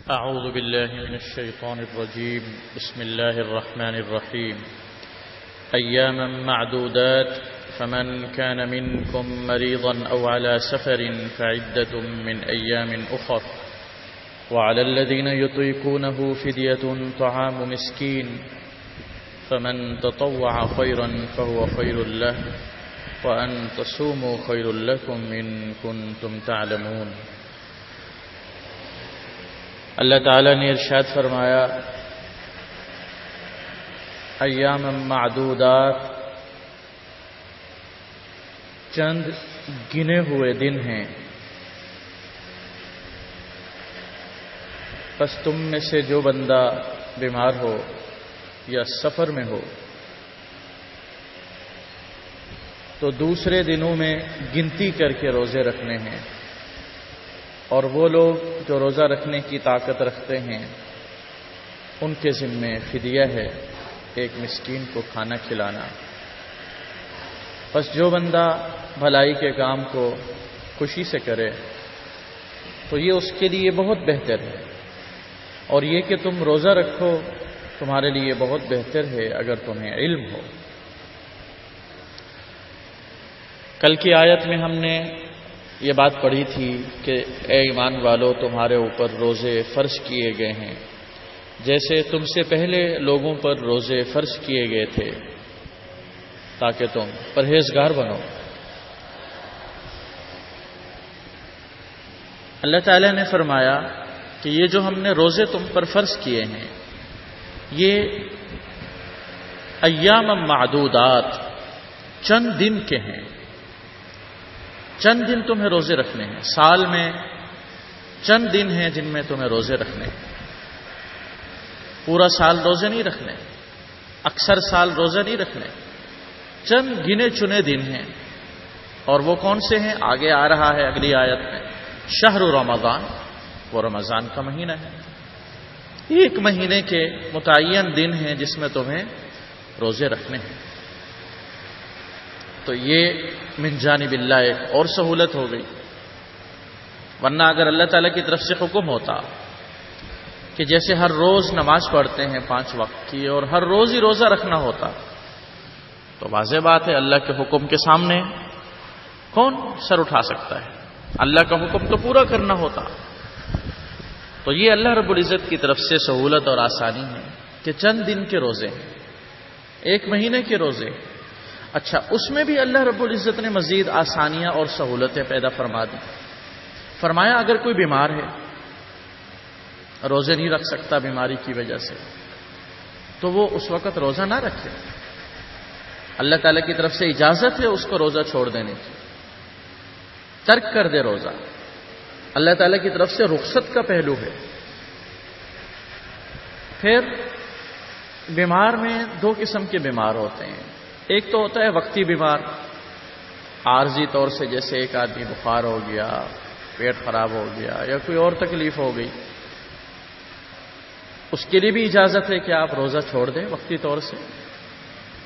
أعوذ بالله من الشيطان الرجيم. بسم الله الرحمن الرحيم. أياما معدودات فمن كان منكم مريضا أو على سفر فعدة من أيام أخر وعلى الذين يطيقونه فدية طعام مسكين فمن تطوع خيرا فهو خير له وأن تصوموا خير لكم إن كنتم تعلمون. اللہ تعالیٰ نے ارشاد فرمایا ایام معدودات، چند گنے ہوئے دن ہیں، بس تم میں سے جو بندہ بیمار ہو یا سفر میں ہو تو دوسرے دنوں میں گنتی کر کے روزے رکھنے ہیں، اور وہ لوگ جو روزہ رکھنے کی طاقت رکھتے ہیں ان کے ذمے فدیہ ہے، ایک مسکین کو کھانا کھلانا. بس جو بندہ بھلائی کے کام کو خوشی سے کرے تو یہ اس کے لیے بہت بہتر ہے، اور یہ کہ تم روزہ رکھو تمہارے لیے بہت بہتر ہے اگر تمہیں علم ہو. کل کی آیت میں ہم نے یہ بات پڑھی تھی کہ اے ایمان والو، تمہارے اوپر روزے فرض کیے گئے ہیں جیسے تم سے پہلے لوگوں پر روزے فرض کیے گئے تھے تاکہ تم پرہیزگار بنو. اللہ تعالیٰ نے فرمایا کہ یہ جو ہم نے روزے تم پر فرض کیے ہیں یہ ایام معدودات، چند دن کے ہیں. چند دن تمہیں روزے رکھنے ہیں، سال میں چند دن ہیں جن میں تمہیں روزے رکھنے ہیں. پورا سال روزے نہیں رکھنے، اکثر سال روزے نہیں رکھنے، چند گنے چنے دن ہیں. اور وہ کون سے ہیں؟ آگے آ رہا ہے اگلی آیت میں، شہر رمضان، وہ رمضان کا مہینہ ہے. ایک مہینے کے متعین دن ہیں جس میں تمہیں روزے رکھنے ہیں. تو یہ من جانب اللہ ایک اور سہولت ہو گئی. ورنہ اگر اللہ تعالیٰ کی طرف سے حکم ہوتا کہ جیسے ہر روز نماز پڑھتے ہیں 5 وقت کی اور ہر روز ہی روزہ رکھنا ہوتا تو واضح بات ہے اللہ کے حکم کے سامنے کون سر اٹھا سکتا ہے. اللہ کا حکم تو پورا کرنا ہوتا. تو یہ اللہ رب العزت کی طرف سے سہولت اور آسانی ہے کہ چند دن کے روزے ہیں، ایک مہینے کے روزے. اچھا، اس میں بھی اللہ رب العزت نے مزید آسانیاں اور سہولتیں پیدا فرما دی. فرمایا اگر کوئی بیمار ہے، روزے نہیں رکھ سکتا بیماری کی وجہ سے، تو وہ اس وقت روزہ نہ رکھے. اللہ تعالیٰ کی طرف سے اجازت ہے اس کو روزہ چھوڑ دینے کی، ترک کر دے روزہ. اللہ تعالیٰ کی طرف سے رخصت کا پہلو ہے. پھر بیمار میں 2 قسم کے بیمار ہوتے ہیں. ایک تو ہوتا ہے وقتی بیمار، عارضی طور سے، جیسے ایک آدمی بخار ہو گیا، پیٹ خراب ہو گیا یا کوئی اور تکلیف ہو گئی، اس کے لیے بھی اجازت ہے کہ آپ روزہ چھوڑ دیں وقتی طور سے.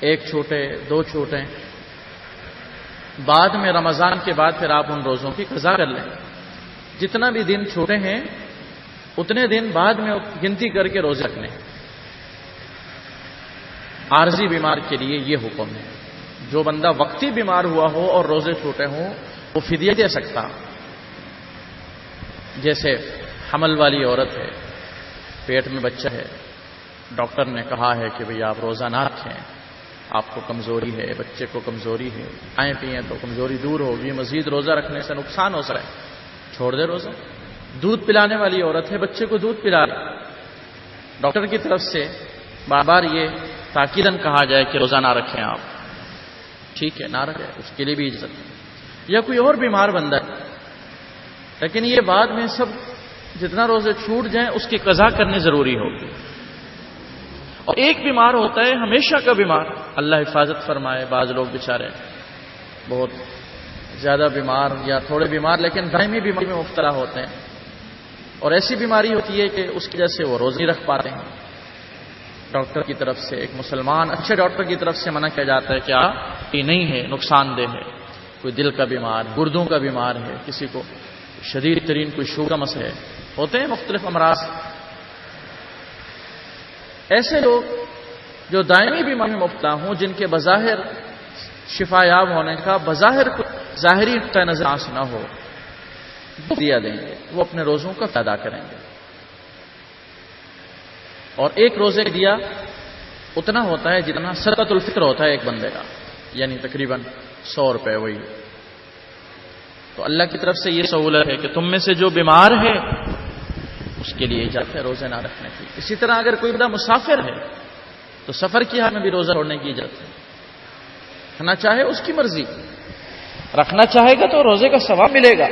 1 چھوٹے 2 چھوٹیں، بعد میں رمضان کے بعد پھر آپ ان روزوں کی قضا کر لیں. جتنا بھی دن چھوٹے ہیں اتنے دن بعد میں گنتی کر کے روزے رکھنے. عارضی بیمار کے لیے یہ حکم ہے. جو بندہ وقتی بیمار ہوا ہو اور روزے چھوٹے ہوں وہ فدیہ دے سکتا. جیسے حمل والی عورت ہے، پیٹ میں بچہ ہے، ڈاکٹر نے کہا ہے کہ بھئی آپ روزہ نہ رکھیں، آپ کو کمزوری ہے، بچے کو کمزوری ہے، کھائیں پئیں تو کمزوری دور ہوگی، مزید روزہ رکھنے سے نقصان ہو سکتا ہے، چھوڑ دے روزہ. دودھ پلانے والی عورت ہے، بچے کو دودھ پلا رہی، ڈاکٹر کی طرف سے بار بار یہ تاکیداً کہا جائے کہ روزہ نہ رکھیں آپ، ٹھیک ہے نہ رکھیں، اس کے لیے بھی اجازت ہے. یا کوئی اور بیمار بندہ ہے لیکن یہ بعد میں سب جتنا روزے چھوٹ جائیں اس کی قضا کرنی ضروری ہوگی. اور ایک بیمار ہوتا ہے ہمیشہ کا بیمار، اللہ حفاظت فرمائے. بعض لوگ بیچارے بہت زیادہ بیمار یا تھوڑے بیمار لیکن دائمی بیماری میں مبتلا ہوتے ہیں، اور ایسی بیماری ہوتی ہے کہ اس کی وجہ سے وہ روزہ نہیں رکھ پاتے ہیں. ڈاکٹر کی طرف سے، ایک مسلمان اچھے ڈاکٹر کی طرف سے منع کیا جاتا ہے کہ یہ نہیں ہے، نقصان دہ ہے. کوئی دل کا بیمار، گردوں کا بیمار ہے، کسی کو شدید ترین کوئی شوگر کا مسئلہ ہے، ہوتے ہیں مختلف امراض، ایسے لوگ جو دائمی بیماری میں مبتلا ہوں، جن کے بظاہر شفا یاب ہونے کا بظاہر ظاہری نقطہ نظر آنس نہ ہو، وہ دیا دیں گے، وہ اپنے روزوں کا ادا کریں گے. اور ایک روزے کا دیا اتنا ہوتا ہے جتنا صدقۃ الفطر ہوتا ہے ایک بندے کا، یعنی تقریباً 100 روپے. وہی تو اللہ کی طرف سے یہ سہولت ہے کہ تم میں سے جو بیمار ہے اس کے لیے اجازت ہے روزے نہ رکھنے کی. اسی طرح اگر کوئی بندہ مسافر ہے تو سفر کی حال میں بھی روزہ چھوڑنے کی اجازت ہے. رکھنا چاہے اس کی مرضی، رکھنا چاہے گا تو روزے کا ثواب ملے گا.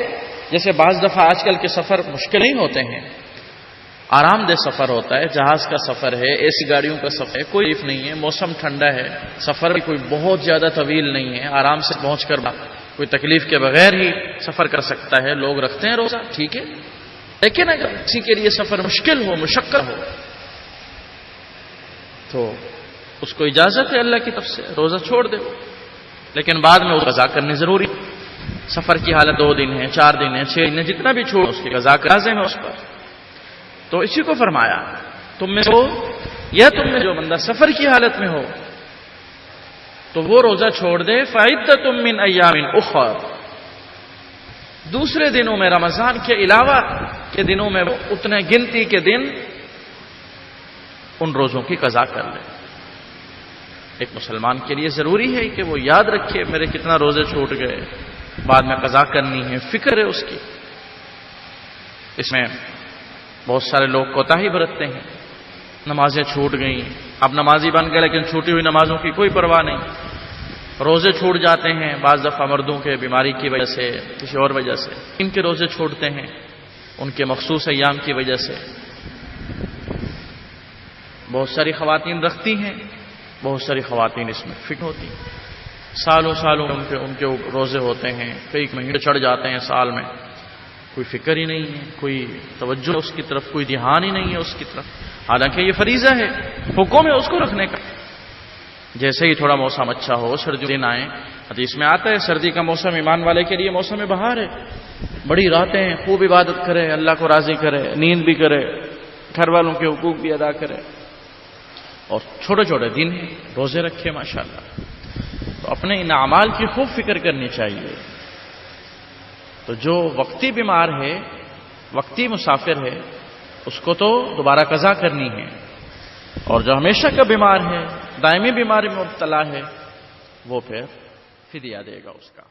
جیسے بعض دفعہ آج کل کے سفر مشکل نہیں ہوتے ہیں، آرام دہ سفر ہوتا ہے، جہاز کا سفر ہے، ایسی گاڑیوں کا سفر ہے، کوئی تکلیف نہیں ہے، موسم ٹھنڈا ہے، سفر بھی کوئی بہت زیادہ طویل نہیں ہے، آرام سے پہنچ کر کوئی تکلیف کے بغیر ہی سفر کر سکتا ہے، لوگ رکھتے ہیں روزہ، ٹھیک ہے. لیکن اگر کسی کے لیے سفر مشکل ہو، مشقت ہو، تو اس کو اجازت ہے اللہ کی طرف سے روزہ چھوڑ دے. لیکن بعد میں وہ قضا کرنی ضروری. سفر کی حالت 2 دن ہے، 4 دن ہے، 6 دن ہے، جتنا بھی چھوڑ اس کی قضا لازم ہے اس پر. تو اسی کو فرمایا تم میں ہو یا تم میں جو بندہ سفر کی حالت میں ہو تو وہ روزہ چھوڑ دے. فَعِدَّةٌ مِّنْ أَيَّامٍ أُخَرَ، دوسرے دنوں میں، رمضان کے علاوہ کے دنوں میں وہ اتنے گنتی کے دن ان روزوں کی قضا کر لے. ایک مسلمان کے لیے ضروری ہے کہ وہ یاد رکھے میرے کتنا روزے چھوٹ گئے، بعد میں قضا کرنی ہے، فکر ہے اس کی. اس میں بہت سارے لوگ کوتاہی برتتے ہیں، نمازیں چھوٹ گئیں، اب نمازی بن گئے لیکن چھوٹی ہوئی نمازوں کی کوئی پرواہ نہیں. روزے چھوٹ جاتے ہیں، بعض دفعہ مردوں کے بیماری کی وجہ سے، کسی اور وجہ سے ان کے روزے چھوٹتے ہیں، ان کے مخصوص ایام کی وجہ سے. بہت ساری خواتین رکھتی ہیں، بہت ساری خواتین اس میں فٹ ہوتی ہیں، سالوں سالوں ان کے روزے ہوتے ہیں، کئی مہینے چڑھ جاتے ہیں سال میں، کوئی فکر ہی نہیں ہے، کوئی توجہ اس کی طرف، کوئی دھیان ہی نہیں ہے اس کی طرف. حالانکہ یہ فریضہ ہے، حکم ہے اس کو رکھنے کا. جیسے ہی تھوڑا موسم اچھا ہو، سردی دن آئے، حدیث میں آتا ہے سردی کا موسم ایمان والے کے لیے موسم بہار ہے. بڑی راتیں، خوب عبادت کرے، اللہ کو راضی کرے، نیند بھی کرے، گھر والوں کے حقوق بھی ادا کرے، اور چھوٹے چھوٹے دن ہیں، روزے رکھے ماشاءاللہ. تو اپنے ان اعمال کی خوب فکر کرنی چاہیے. تو جو وقتی بیمار ہے، وقتی مسافر ہے، اس کو تو دوبارہ قضا کرنی ہے. اور جو ہمیشہ کا بیمار ہے، دائمی بیماری میں مبتلا ہے، وہ پھر فدیہ دے گا اس کا.